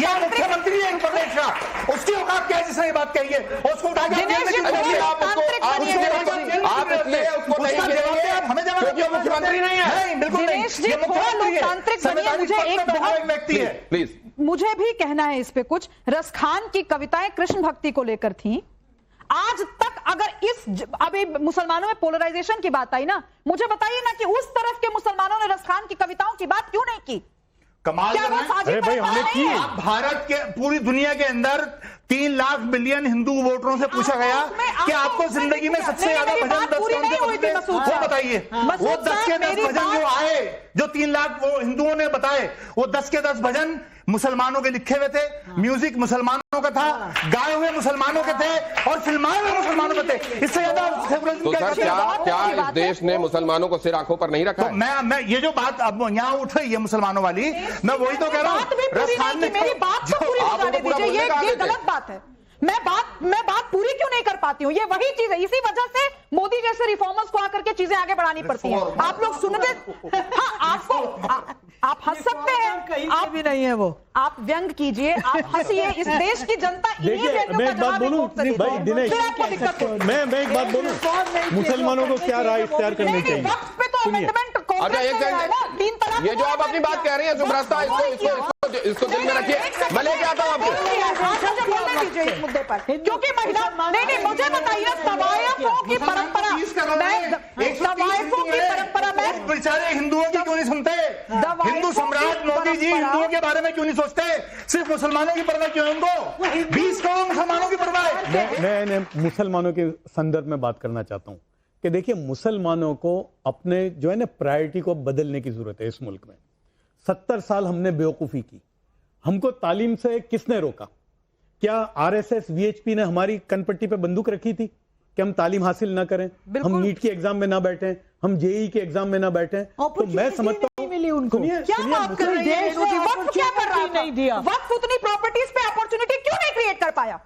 ये मुख्यमंत्री है प्रदेश का, उसकी औकात क्या है जिसने ये बात कही है? उसको उठा के आप इसलिए उसको नहीं देंगे, हमें जवाब क्योंकि वो मुख्यमंत्री नहीं है। नहीं, बिल्कुल नहीं, ये मुख्यमंत्री है, संवैधानिक पद पे बैठा एक व्यक्ति है। प्लीज, मुझे भी कहना है इस पे कुछ। रसखान की कविताएं कृष्ण भक्ति को लेकर थी। आज तक अगर अभी मुसलमानों में पोलराइजेशन की बात आई ना, मुझे बताइए ना कि उस तरफ के मुसलमानों ने रसखान की कविताओं की बात क्यों नहीं की? कमाल क्या वो साजिश अरे भाई, हमने की। आप भारत के पूरी दुनिया के अंदर 3 लाख बिलियन हिंदू वोटरों से पूछा गया कि आपको जिंदगी में सबसे ज्यादा भजन 10 कौन से पसंद है? वो बताइए। वो 10 के 10 भजन जो आए, जो 3 लाख वो हिंदुओं ने बताए, वो 10 के 10 भजन मुसलमानों के लिखे हुए थे, म्यूजिक मुसलमानों का था, गाए हुए मुसलमानों के थे और फिल्माए हुए मुसलमानों के थे। इससे ज्यादा तो सर क्या इस देश ने मुसलमानों को सिर आंखों पर नहीं रखा? तो मैं ये जो बात अब यहाँ उठ रही है मुसलमानों वाली, मैं वही तो कह रहा हूँ। मेरी बात तो पूरी हो जाने दीजिए, ये गलत बात है। मैं बात पूरी क्यों नहीं कर पाती हूँ? ये वही चीज है, इसी वजह से मोदी जैसे रिफॉर्मर्स को आकर के चीजें आगे बढ़ानी पड़ती हैं। आप लोग सुनते, हाँ, आपको आप हंस सकते हैं, आप भी नहीं है वो, आप व्यंग कीजिए, आप हंसिए। इस देश की जनता देखिए, मैं एक बात बोलूं भाई दिनेश, मैं एक बात बोलूं, मुसलमानों को क्या राय इख्तियार करनी चाहिए? अच्छा, एक सेकंड, ये जो आप अपनी बात कह रही हैं सुब्रता, इसको दिल में रखिए, मैं लेके आता हूँ आपको दीजिए इस मुद्दे पर, क्योंकि महिला नहीं, मुझे बताइए तवायफों की परंपरा, में बेचारे हिंदुओं की क्यों नहीं सुनते? हिंदू सम्राट मोदी जी हिंदुओं के बारे में क्यों नहीं सोचते? सिर्फ मुसलमानों की परवाह क्यों है उनको? 20 करोड़ मुसलमानों की परवाह है। मैं मुसलमानों के संदर्भ में बात करना चाहता हूं कि देखिए, मुसलमानों को अपने जो है ना प्रायोरिटी को बदलने की जरूरत है। इस मुल्क में 70 साल हमने बेवकूफी की, हमको तालीम से किसने रोका? क्या आरएसएस वीएचपी ने हमारी कनपट्टी पे बंदूक रखी थी कि हम तालीम हासिल ना करें, हम नीट के एग्जाम में ना बैठे, हम जेईई के एग्जाम में ना बैठे? तो मैं समझता हूं, क्या बात कर रही है? वक्फ क्या कर रहा नहीं दिया? वक्फ उतनी प्रॉपर्टीज पे अपॉर्चुनिटी क्यों नहीं क्रिएट कर पाया?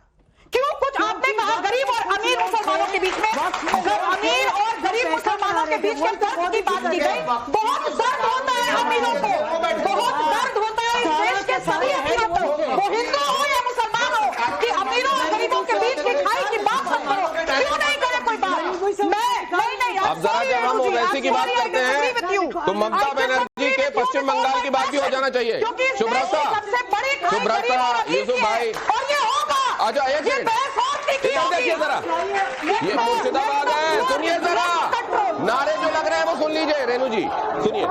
क्यों? कुछ आपने कहा गरीब और अमीर मुसलमानों के बीच में, अमीर और गरीब मुसलमानों के बीच में फर्क की बात की गई। बहुत दर्द होता है अमीरों को, बहुत दर्द होता है इस देश के सभी अमीरों को, वो हिंदू हो या मुसलमान हो, कि अमीरों और गरीबों के बीच की खाई की बात मत करो। क्यों नहीं करे कोई बात? नहीं, अब जरा जब हम ओवैसी की बात करते हैं तो ममता बनर्जी के पश्चिम बंगाल की बात भी हो जाना चाहिए। सुब्रता, यूसुफ भाई, और ये होगा। अच्छा, एक मिनट देखिए जरा, ये मुर्शिदाबाद है, सुनिए जरा, नारे जो लग रहे हैं वो सुन लीजिए। रेणु जी सुनिए,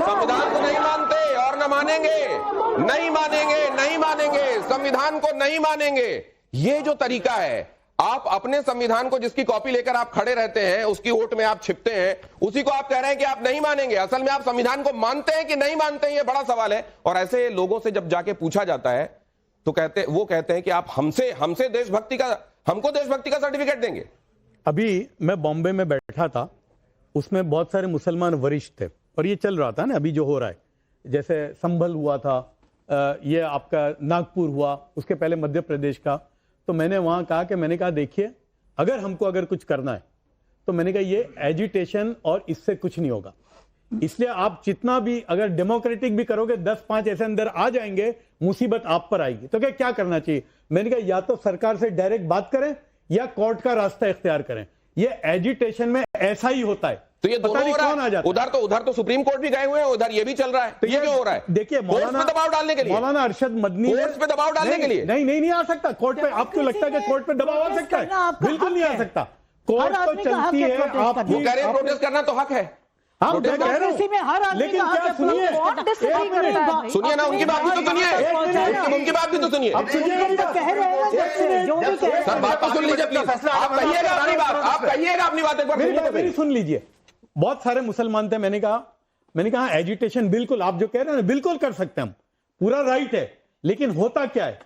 संविधान को नहीं मानते और न मानेंगे, नहीं मानेंगे, नहीं मानेंगे, संविधान को नहीं मानेंगे। ये जो तरीका है, आप अपने संविधान को जिसकी कॉपी लेकर आप खड़े रहते हैं, उसकी ओट में आप छिपते हैं, उसी को आप कह रहे हैं कि आप नहीं मानेंगे। असल में आप संविधान को मानते हैं कि नहीं मानते हैं, ये बड़ा सवाल है। और ऐसे लोगों से जब जाके पूछा जाता है तो वो कहते हैं कि आप हमसे देशभक्ति का, हमको देशभक्ति का सर्टिफिकेट देंगे। अभी मैं बॉम्बे में बैठा था, उसमें बहुत सारे मुसलमान वरिष्ठ थे और ये चल रहा था ना अभी जो हो रहा है, जैसे संभल हुआ था, ये आपका नागपुर हुआ, उसके पहले मध्य प्रदेश का। तो मैंने वहां कहा कि मैंने कहा देखिए, अगर कुछ करना है तो मैंने कहा ये एजिटेशन और इससे कुछ नहीं होगा। इसलिए आप जितना भी अगर डेमोक्रेटिक भी करोगे, 10-5 ऐसे अंदर आ जाएंगे, मुसीबत आप पर आएगी। तो क्या करना चाहिए? मैंने कहा या तो सरकार से डायरेक्ट बात करें या कोर्ट का रास्ता इख्तियार करें। ये एजिटेशन में ऐसा ही होता है। तो ये दोनों हो रहा है। उधर तो सुप्रीम कोर्ट भी गए हुए हैं, उधर ये भी चल रहा है। तो ये क्यों हो रहा है? देखिए, मौलाना पे दबाव डालने के लिए, मौलाना अरशद मदनी पे दबाव डालने के लिए नहीं आ सकता कोर्ट पे। आपको लगता है कि कोर्ट पे दबाव आ सकता है? बिल्कुल नहीं आ सकता। कोर्ट तो चलती है, आप वो कह रहे हैं प्रोटेस्ट करना तो हक है। हम कह रहे हैं, लेकिन क्या सुनिए ना, उनकी बात भी तो सुनिए, उनकी बात भी तो सुनिए। सर बात तो सुन लीजिए प्लीज, आप कहिएगा अपनी बात, आप कहिएगा अपनी बात एक बार मेरी सुन लीजिए। बहुत सारे मुसलमान थे, मैंने कहा एजिटेशन बिल्कुल आप जो कह रहे हैं ना, बिल्कुल कर सकते हैं हम, पूरा राइट है। लेकिन होता क्या है,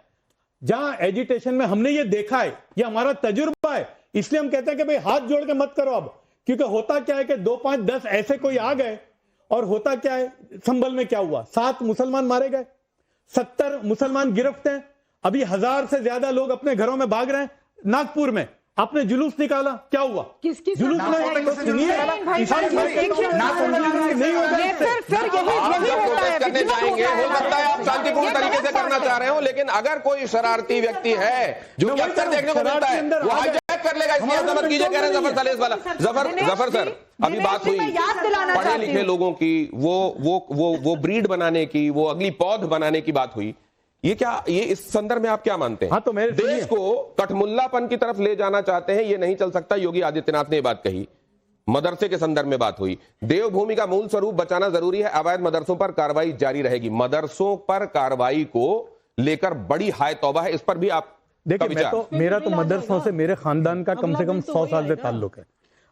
जहां एजिटेशन में हमने ये देखा है, ये हमारा तजुर्बा है, इसलिए हम कहते हैं कि भाई हाथ जोड़ के मत करो अब। क्योंकि होता क्या है कि 2, 5, 10 ऐसे कोई आ गए, और होता क्या है, संभल में क्या हुआ, 7 मुसलमान मारे गए, 70 मुसलमान गिरफ्त हैं, अभी 1000 से ज्यादा लोग अपने घरों में भाग रहे हैं नागपुर में। आपने जुलूस निकाला, क्या हुआ? किसकी जुलूस सरकार नहीं है? होता तो भाई, सुनिए, भाई, ईसाई भाई, भाई, एक मिनट, ना नहीं होता ये इससे। फिर यही आप जब होता है, प्रोटेस्ट करने विधिवत जाएंगे, होता है। हो सकता है आप शांतिपूर्ण तरीके से करना चाह रहे हो, लेकिन अगर कोई शरारती व्यक्ति है जो कि अक्सर देखने को मिलता है, वो हाईजैक कर लेगा। इसलिए ऐसा मत कीजिए, कह रहे हैं जफर सलेस वाला। जफर सर, अभी बात हुई पढ़े लिखे लोगों की, वो ब्रीड बनाने की, वो अगली पौध बनाने की बात हुई। ये इस संदर्भ में आप क्या मानते हैं? हाँ, तो मेरे देश को कठमुल्लापन की तरफ ले जाना चाहते हैं, ये नहीं चल सकता। योगी आदित्यनाथ ने ये बात कही। मदरसे के संदर्भ में बात हुई। देवभूमि का मूल स्वरूप बचाना जरूरी है, अवैध मदरसों पर कार्रवाई जारी रहेगी। मदरसों पर कार्रवाई को लेकर बड़ी हाय तौबा है, इस पर भी आप देखिए, मेरा तो मदरसों से, मेरे खानदान का कम से कम 100 साल से ताल्लुक है।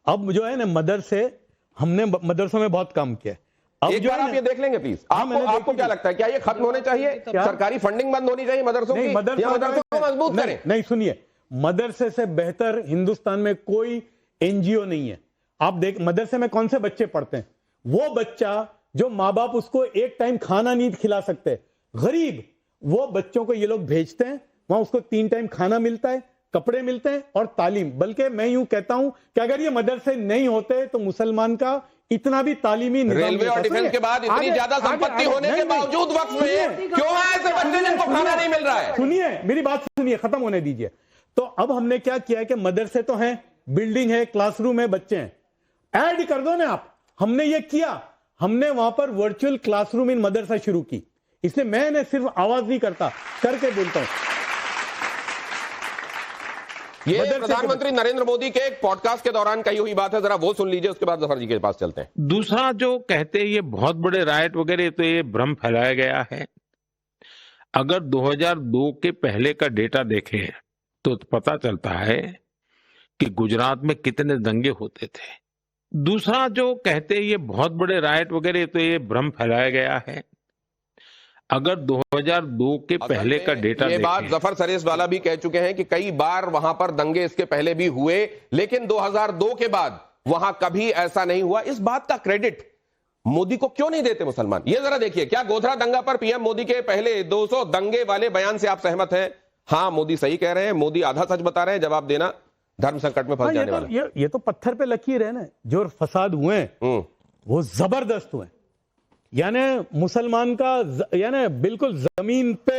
अब जो है ना, हमने मदरसों में बहुत काम किया है। अब एक बार आप ये देख लेंगे प्लीज। आपको क्या लगता है, क्या ये खत्म होने चाहिए? सरकारी फंडिंग बंद होनी चाहिए मदरसों की, या मदरसों को मजबूत करें? नहीं, सुनिए, मदरसे से बेहतर हिंदुस्तान में कोई एनजीओ नहीं है। आप देख, मदरसे में कौन से बच्चे पढ़ते हैं? वो बच्चा जो माँ बाप उसको एक टाइम खाना नहीं खिला सकते, गरीब, वो बच्चों को ये लोग भेजते हैं, वहां उसको 3 टाइम खाना मिलता है, कपड़े मिलते हैं और तालीम। बल्कि मैं यूं कहता हूं कि अगर ये मदरसे नहीं होते तो मुसलमान का इतना भी तालीमी रेलवे और डिफेंस के बाद इतनी ज्यादा संपत्ति होने के बावजूद वक्त में क्यों है ऐसे बच्चे जिनको खाना नहीं मिल रहा है? सुनिए, मेरी बात सुनिए, खत्म होने दीजिए। तो अब हमने क्या किया है कि मदरसे तो हैं, बिल्डिंग है, क्लासरूम है, बच्चे हैं, ऐड कर दो ना आप। हमने ये किया, हमने वहां पर वर्चुअल क्लासरूम इन मदरसा शुरू की। इसलिए मैं सिर्फ आवाज नहीं करता, करके बोलता हूं। ये प्रधानमंत्री नरेंद्र मोदी के एक पॉडकास्ट के दौरान कही हुई बात है, जरा वो सुन लीजिए, उसके बाद जफर जी के पास चलते हैं। दूसरा जो कहते हैं ये बहुत बड़े राइट वगैरह, तो ये भ्रम फैलाया गया है। अगर 2002 के पहले का डेटा देखें तो पता चलता है कि गुजरात में कितने दंगे होते थे। दूसरा जो कहते हैं ये बहुत बड़े राइट वगैरह, तो ये भ्रम फैलाया गया है। अगर 2002 के पहले का डेटा ये बात जफर सरेस वाला भी कह चुके हैं कि कई बार वहां पर दंगे इसके पहले भी हुए, लेकिन 2002 के बाद वहां कभी ऐसा नहीं हुआ। इस बात का क्रेडिट मोदी को क्यों नहीं देते मुसलमान? ये जरा देखिए, क्या गोधरा दंगा पर पीएम मोदी के पहले 200 दंगे वाले बयान से आप सहमत हैं? हाँ, मोदी सही कह रहे हैं, मोदी आधा सच बता रहे हैं, जवाब देना धर्म संकट में फंस जाने वाला। ये तो पत्थर पे लकीर है ना। जो फसाद हुए वो जबरदस्त हुए, यानी मुसलमान का यानी बिल्कुल जमीन पे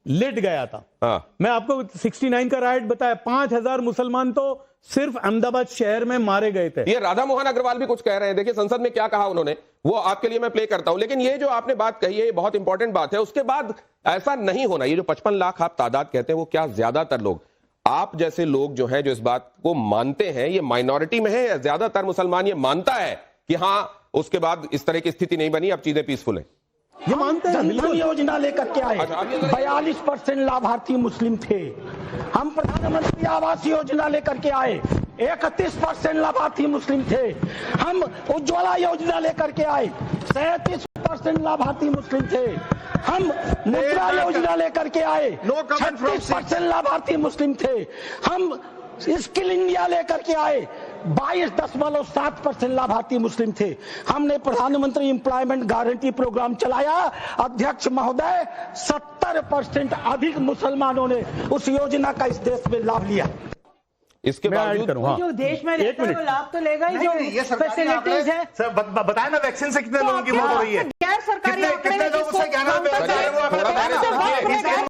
लेट गया था। हाँ। मैं आपको 69 का राइट बताया, 5000 मुसलमान तो सिर्फ अहमदाबाद शहर में मारे गए थे। ये राधा मोहन अग्रवाल भी कुछ कह रहे हैं, देखिए संसद में क्या कहा उन्होंने, वो आपके लिए मैं प्ले करता हूं। लेकिन ये जो आपने बात कही है, ये बहुत इंपॉर्टेंट बात है। उसके बाद ऐसा नहीं होना, ये जो 55 लाख आप तादाद कहते हैं, वो क्या ज्यादातर लोग, आप जैसे लोग जो है जो इस बात को मानते हैं, ये माइनॉरिटी में है या ज्यादातर मुसलमान ये मानता है कि हाँ उसके बाद इस तरह की स्थिति नहीं बनी, अब चीजें पीसफुल है? ये मानते हैं। जनधन योजना लेकर के आए, 42% लाभार्थी मुस्लिम थे। हम प्रधानमंत्री आवास योजना लेकर के आए, 31% लाभार्थी मुस्लिम थे। हम उज्ज्वला योजना लेकर के आए, 37% लाभार्थी मुस्लिम थे। हम मुद्रा योजना लेकर के आए, 36% लाभार्थी मुस्लिम थे। हम स्किल इंडिया लेकर के आए, 22.7% लाभार्थी मुस्लिम थे। हमने प्रधानमंत्री एम्प्लॉयमेंट गारंटी प्रोग्राम चलाया, अध्यक्ष महोदय 70% अधिक मुसलमानों ने उस योजना का इस देश में लाभ लिया। इसके बावजूद जो देश में रहता है वो लाभ तो लेगा ही, जो फैसिलिटीज है। बताए ना, वैक्सीन से कितने लोगों की मौत हो रही है? गैर सरकारी कितने लोग उससे क्या नाम है?